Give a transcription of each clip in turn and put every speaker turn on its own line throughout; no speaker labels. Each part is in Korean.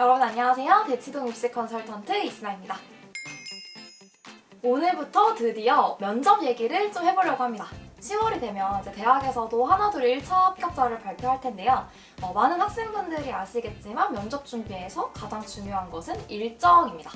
여러분 안녕하세요. 대치동 입시 컨설턴트 이스나입니다. 오늘부터 드디어 면접 얘기를 좀 해보려고 합니다. 10월이 되면 이제 대학에서도 하나둘 1차 합격자를 발표할 텐데요. 많은 학생분들이 아시겠지만 면접 준비에서 가장 중요한 것은 일정입니다.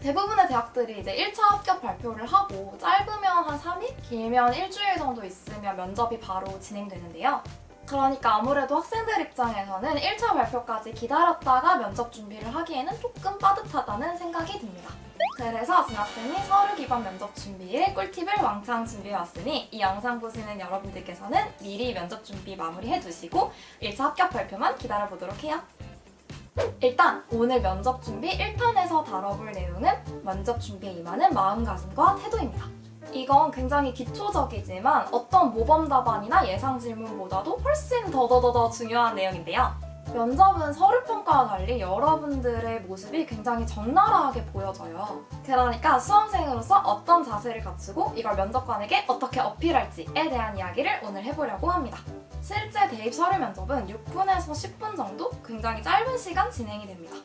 대부분의 대학들이 이제 1차 합격 발표를 하고 짧으면 한 3일, 길면 일주일 정도 있으면 면접이 바로 진행되는데요. 그러니까 아무래도 학생들 입장에서는 1차 발표까지 기다렸다가 면접 준비를 하기에는 조금 빠듯하다는 생각이 듭니다. 그래서 진학생이 서류 기반 면접 준비에 꿀팁을 왕창 준비해왔으니 이 영상 보시는 여러분들께서는 미리 면접 준비 마무리해두시고 1차 합격 발표만 기다려보도록 해요. 일단 오늘 면접 준비 1탄에서 다뤄볼 내용은 면접 준비에 임하는 마음가짐과 태도입니다. 이건 굉장히 기초적이지만 어떤 모범 답안이나 예상 질문보다도 훨씬 더 중요한 내용인데요. 면접은 서류 평가와 달리 여러분들의 모습이 굉장히 적나라하게 보여져요. 그러니까 수험생으로서 어떤 자세를 갖추고 이걸 면접관에게 어떻게 어필할지에 대한 이야기를 오늘 해보려고 합니다. 실제 대입 서류 면접은 6분에서 10분 정도 굉장히 짧은 시간 진행이 됩니다.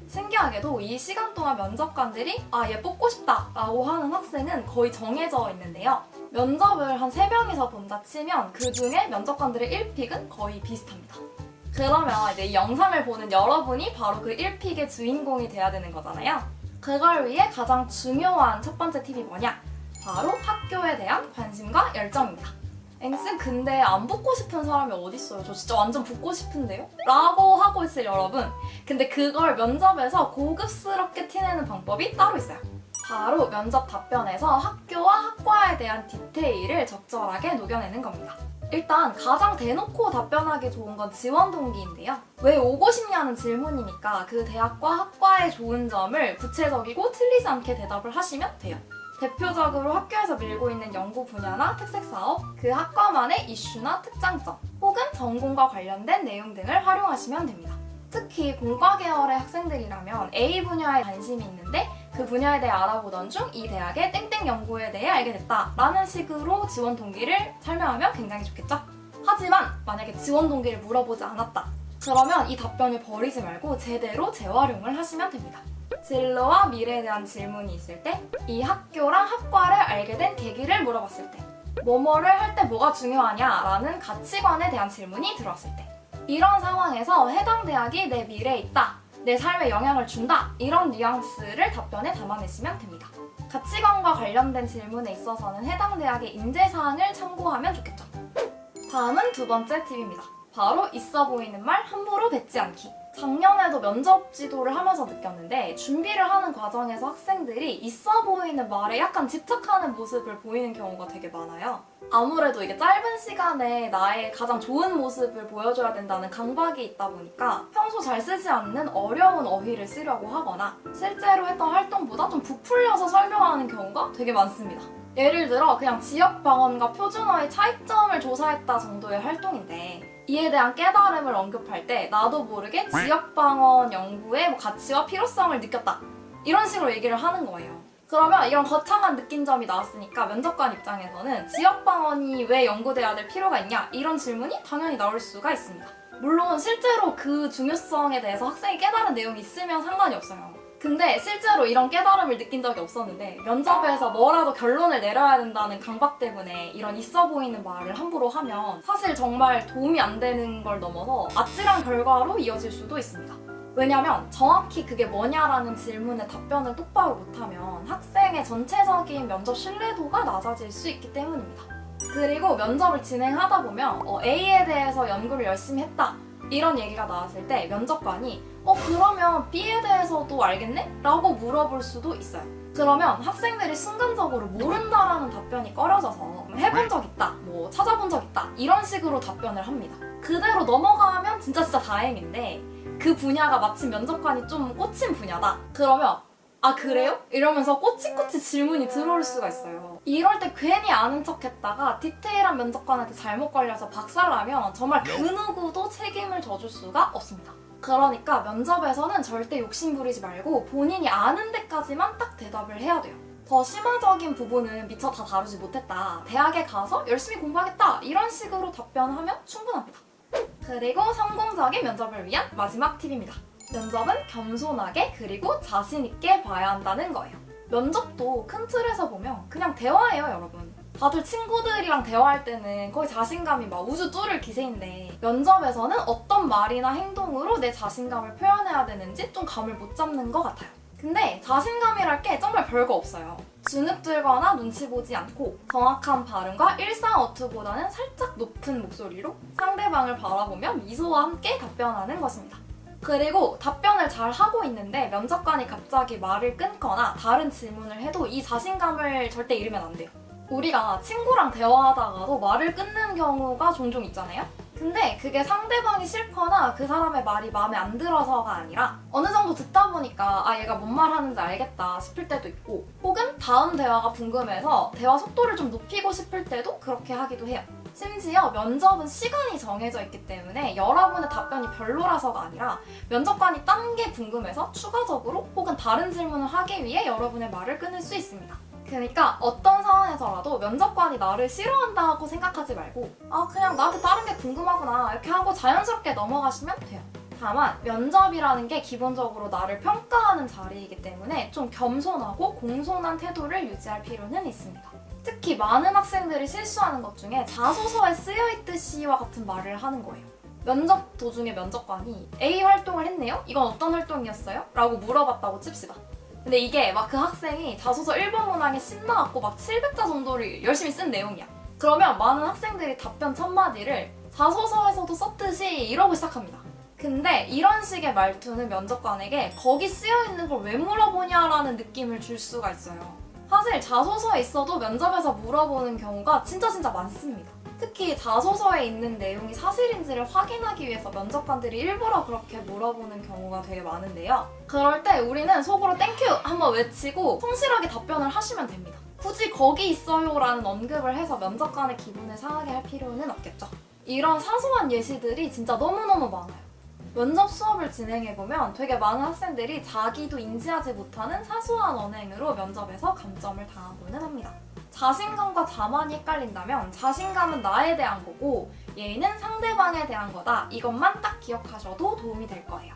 신기하게도 이 시간 동안 면접관들이 얘 뽑고 싶다 라고 하는 학생은 거의 정해져 있는데요. 면접을 한 3명이서 본다 치면 그 중에 면접관들의 1픽은 거의 비슷합니다. 그러면 이제 이 영상을 보는 여러분이 바로 그 1픽의 주인공이 돼야 되는 거잖아요. 그걸 위해 가장 중요한 첫 번째 팁이 뭐냐? 바로 학교에 대한 관심과 열정입니다. 앵쌤 근데 안 붙고 싶은 사람이 어딨어요? 저 진짜 완전 붙고 싶은데요? 라고 하고 있을 여러분. 근데 그걸 면접에서 고급스럽게 티내는 방법이 따로 있어요. 바로 면접 답변에서 학교와 학과에 대한 디테일을 적절하게 녹여내는 겁니다. 일단 가장 대놓고 답변하기 좋은 건 지원 동기인데요. 왜 오고 싶냐는 질문이니까 그 대학과 학과의 좋은 점을 구체적이고 틀리지 않게 대답을 하시면 돼요. 대표적으로 학교에서 밀고 있는 연구 분야나 특색 사업, 그 학과만의 이슈나 특장점, 혹은 전공과 관련된 내용 등을 활용하시면 됩니다. 특히 공과 계열의 학생들이라면 A 분야에 관심이 있는데 그 분야에 대해 알아보던 중 이 대학의 땡땡 연구에 대해 알게 됐다 라는 식으로 지원 동기를 설명하면 굉장히 좋겠죠? 하지만 만약에 지원 동기를 물어보지 않았다. 그러면 이 답변을 버리지 말고 제대로 재활용을 하시면 됩니다. 진로와 미래에 대한 질문이 있을 때, 이 학교랑 학과를 알게 된 계기를 물어봤을 때, 뭐뭐를 할 때 뭐가 중요하냐라는 가치관에 대한 질문이 들어왔을 때, 이런 상황에서 해당 대학이 내 미래에 있다, 내 삶에 영향을 준다, 이런 뉘앙스를 답변에 담아내시면 됩니다. 가치관과 관련된 질문에 있어서는 해당 대학의 인재사항을 참고하면 좋겠죠. 다음은 두 번째 팁입니다. 바로 있어 보이는 말 함부로 뱉지 않기. 작년에도 면접 지도를 하면서 느꼈는데 준비를 하는 과정에서 학생들이 있어 보이는 말에 약간 집착하는 모습을 보이는 경우가 되게 많아요. 아무래도 이게 짧은 시간에 나의 가장 좋은 모습을 보여줘야 된다는 강박이 있다 보니까 평소 잘 쓰지 않는 어려운 어휘를 쓰려고 하거나 실제로 했던 활동보다 좀 부풀려서 설명하는 경우가 되게 많습니다. 예를 들어 그냥 지역 방언과 표준어의 차이점을 조사했다 정도의 활동인데 이에 대한 깨달음을 언급할 때 나도 모르게 지역방언 연구의 가치와 필요성을 느꼈다. 이런 식으로 얘기를 하는 거예요. 그러면 이런 거창한 느낀 점이 나왔으니까 면접관 입장에서는 지역방언이 왜 연구돼야 될 필요가 있냐? 이런 질문이 당연히 나올 수가 있습니다. 물론 실제로 그 중요성에 대해서 학생이 깨달은 내용이 있으면 상관이 없어요. 근데 실제로 이런 깨달음을 느낀 적이 없었는데 면접에서 뭐라도 결론을 내려야 된다는 강박 때문에 이런 있어 보이는 말을 함부로 하면 사실 정말 도움이 안 되는 걸 넘어서 아찔한 결과로 이어질 수도 있습니다. 왜냐면 정확히 그게 뭐냐라는 질문에 답변을 똑바로 못하면 학생의 전체적인 면접 신뢰도가 낮아질 수 있기 때문입니다. 그리고 면접을 진행하다 보면 A에 대해서 연구를 열심히 했다 이런 얘기가 나왔을 때 면접관이 그러면 B에 대해서도 알겠네? 라고 물어볼 수도 있어요. 그러면 학생들이 순간적으로 모른다라는 답변이 꺼려져서 해본 적 있다, 뭐 찾아본 적 있다 이런 식으로 답변을 합니다. 그대로 넘어가면 진짜 다행인데 그 분야가 마침 면접관이 좀 꽂힌 분야다. 그러면 그래요? 이러면서 꼬치꼬치 질문이 들어올 수가 있어요. 이럴 때 괜히 아는 척 했다가 디테일한 면접관한테 잘못 걸려서 박살나면 정말 그 누구도 책임을 져줄 수가 없습니다. 그러니까 면접에서는 절대 욕심 부리지 말고 본인이 아는 데까지만 딱 대답을 해야 돼요. 더 심화적인 부분은 미처 다 다루지 못했다, 대학에 가서 열심히 공부하겠다 이런 식으로 답변하면 충분합니다. 그리고 성공적인 면접을 위한 마지막 팁입니다. 면접은 겸손하게 그리고 자신 있게 봐야 한다는 거예요. 면접도 큰 틀에서 보면 그냥 대화예요, 여러분. 다들 친구들이랑 대화할 때는 거의 자신감이 막 우주 뚫을 기세인데 면접에서는 어떤 말이나 행동으로 내 자신감을 표현해야 되는지 좀 감을 못 잡는 것 같아요. 근데 자신감이랄 게 정말 별거 없어요. 주눅 들거나 눈치 보지 않고 정확한 발음과 일상어투보다는 살짝 높은 목소리로 상대방을 바라보며 미소와 함께 답변하는 것입니다. 그리고 답변을 잘 하고 있는데 면접관이 갑자기 말을 끊거나 다른 질문을 해도 이 자신감을 절대 잃으면 안 돼요. 우리가 친구랑 대화하다가도 말을 끊는 경우가 종종 있잖아요? 근데 그게 상대방이 싫거나 그 사람의 말이 마음에 안 들어서가 아니라 어느 정도 듣다 보니까 아, 얘가 뭔 말 하는지 알겠다 싶을 때도 있고, 혹은 다음 대화가 궁금해서 대화 속도를 좀 높이고 싶을 때도 그렇게 하기도 해요. 심지어 면접은 시간이 정해져 있기 때문에 여러분의 답변이 별로라서가 아니라 면접관이 딴 게 궁금해서 추가적으로 혹은 다른 질문을 하기 위해 여러분의 말을 끊을 수 있습니다. 그러니까 어떤 상황에서라도 면접관이 나를 싫어한다고 생각하지 말고 아, 그냥 나한테 다른 게 궁금하구나 이렇게 하고 자연스럽게 넘어가시면 돼요. 다만 면접이라는 게 기본적으로 나를 평가하는 자리이기 때문에 좀 겸손하고 공손한 태도를 유지할 필요는 있습니다. 특히 많은 학생들이 실수하는 것 중에 자소서에 쓰여있듯이와 같은 말을 하는 거예요. 면접 도중에 면접관이 A 활동을 했네요? 이건 어떤 활동이었어요? 라고 물어봤다고 칩시다. 근데 이게 막 그 학생이 자소서 1번 문항에 신나갖고 막 700자 정도를 열심히 쓴 내용이야. 그러면 많은 학생들이 답변 첫 마디를 자소서에서도 썼듯이 이러고 시작합니다. 근데 이런 식의 말투는 면접관에게 거기 쓰여있는 걸 왜 물어보냐라는 느낌을 줄 수가 있어요. 사실 자소서에 있어도 면접에서 물어보는 경우가 진짜 많습니다. 특히 자소서에 있는 내용이 사실인지를 확인하기 위해서 면접관들이 일부러 그렇게 물어보는 경우가 되게 많은데요. 그럴 때 우리는 속으로 땡큐 한번 외치고 성실하게 답변을 하시면 됩니다. 굳이 거기 있어요 라는 언급을 해서 면접관의 기분을 상하게 할 필요는 없겠죠. 이런 사소한 예시들이 진짜 너무너무 많아요. 면접 수업을 진행해보면 되게 많은 학생들이 자기도 인지하지 못하는 사소한 언행으로 면접에서 감점을 당하고는 합니다. 자신감과 자만이 헷갈린다면 자신감은 나에 대한 거고 예의는 상대방에 대한 거다. 이것만 딱 기억하셔도 도움이 될 거예요.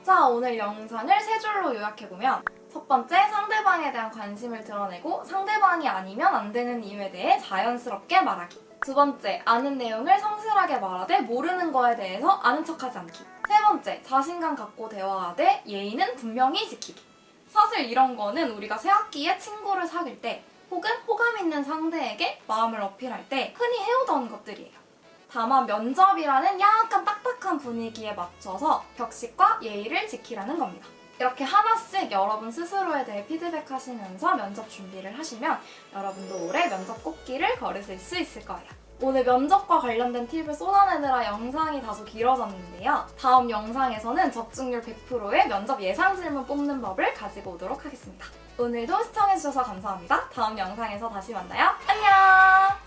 자, 오늘 영상을 3줄로 요약해보면 첫 번째, 상대방에 대한 관심을 드러내고 상대방이 아니면 안 되는 이유에 대해 자연스럽게 말하기. 두 번째, 아는 내용을 성실하게 말하되 모르는 거에 대해서 아는 척하지 않기. 세 번째, 자신감 갖고 대화하되 예의는 분명히 지키기. 사실 이런 거는 우리가 새학기에 친구를 사귈 때 혹은 호감 있는 상대에게 마음을 어필할 때 흔히 해오던 것들이에요. 다만 면접이라는 약간 딱딱한 분위기에 맞춰서 격식과 예의를 지키라는 겁니다. 이렇게 하나씩 여러분 스스로에 대해 피드백하시면서 면접 준비를 하시면 여러분도 올해 면접 꽃길을 걸으실 수 있을 거예요. 오늘 면접과 관련된 팁을 쏟아내느라 영상이 다소 길어졌는데요. 다음 영상에서는 적중률 100%의 면접 예상 질문 뽑는 법을 가지고 오도록 하겠습니다. 오늘도 시청해주셔서 감사합니다. 다음 영상에서 다시 만나요. 안녕!